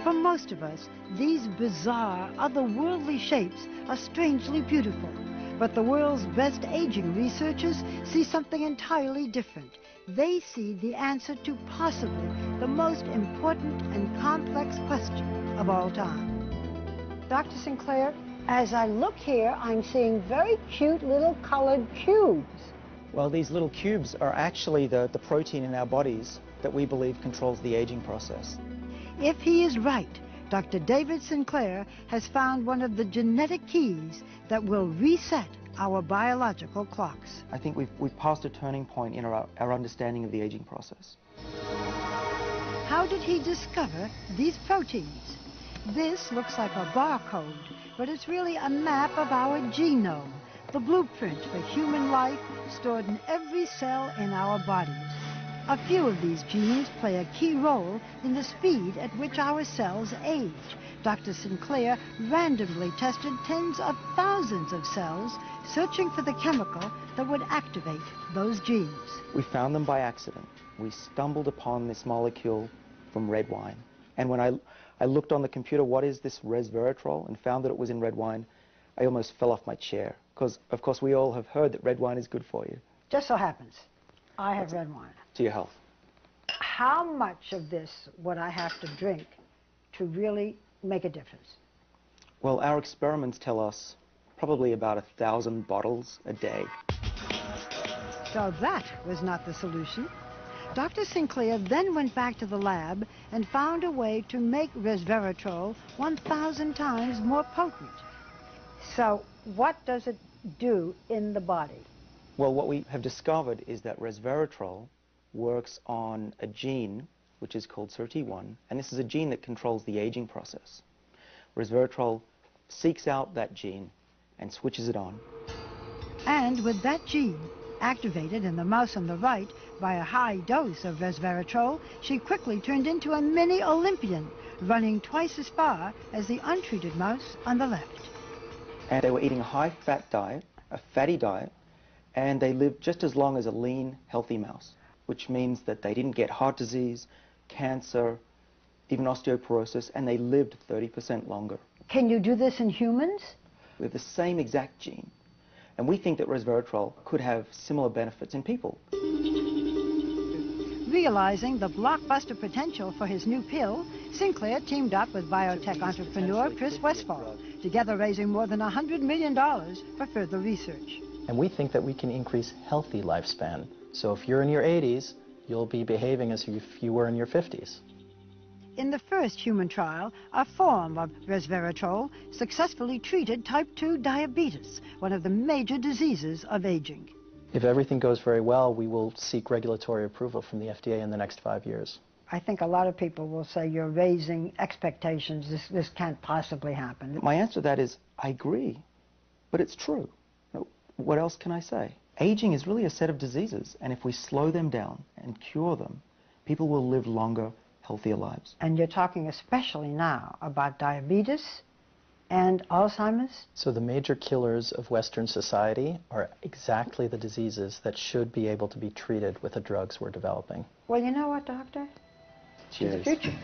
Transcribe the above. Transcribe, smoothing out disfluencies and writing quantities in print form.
For most of us, these bizarre, otherworldly shapes are strangely beautiful. But the world's best aging researchers see something entirely different. They see the answer to possibly the most important and complex question of all time. Dr. Sinclair, as I look here, I'm seeing very cute little colored cubes. Well, these little cubes are actually the protein in our bodies that we believe controls the aging process. If he is right, Dr. David Sinclair has found one of the genetic keys that will reset our biological clocks. I think we've passed a turning point in our understanding of the aging process. How did he discover these proteins? This looks like a barcode, but it's really a map of our genome, the blueprint for human life stored in every cell in our bodies. A few of these genes play a key role in the speed at which our cells age. Dr. Sinclair randomly tested tens of thousands of cells, searching for the chemical that would activate those genes. We found them by accident. We stumbled upon this molecule from red wine. And when I looked on the computer, what is this resveratrol, and found that it was in red wine, I almost fell off my chair. Because, of course, we all have heard that red wine is good for you. Just so happens, I have red wine. To your health. How much of this would I have to drink to really make a difference? Well, our experiments tell us probably about 1,000 bottles a day. So that was not the solution. Dr. Sinclair then went back to the lab and found a way to make resveratrol 1,000 times more potent. So what does it do in the body? Well, what we have discovered is that resveratrol works on a gene which is called SIRT1, and this is a gene that controls the aging process. Resveratrol seeks out that gene and switches it on. And with that gene activated in the mouse on the right by a high dose of resveratrol, she quickly turned into a mini Olympian, running twice as far as the untreated mouse on the left. And they were eating a high-fat diet, a fatty diet, and they lived just as long as a lean, healthy mouse, which means that they didn't get heart disease, cancer, even osteoporosis, and they lived 30% longer. Can you do this in humans? With the same exact gene. And we think that resveratrol could have similar benefits in people. Realizing the blockbuster potential for his new pill, Sinclair teamed up with biotech entrepreneur Chris Westphal, together raising more than $100 million for further research. And we think that we can increase healthy lifespan. So if you're in your 80s, you'll be behaving as if you were in your 50s. In the first human trial, a form of resveratrol successfully treated type 2 diabetes, one of the major diseases of aging. If everything goes very well, we will seek regulatory approval from the FDA in the next 5 years. I think a lot of people will say you're raising expectations. This can't possibly happen. My answer to that is, I agree, but it's true. What else can I say? Aging is really a set of diseases, and if we slow them down and cure them, people will live longer, healthier lives. And you're talking especially now about diabetes and Alzheimer's? So the major killers of Western society are exactly the diseases that should be able to be treated with the drugs we're developing. Well, you know what, Doctor? Cheers. It's the future.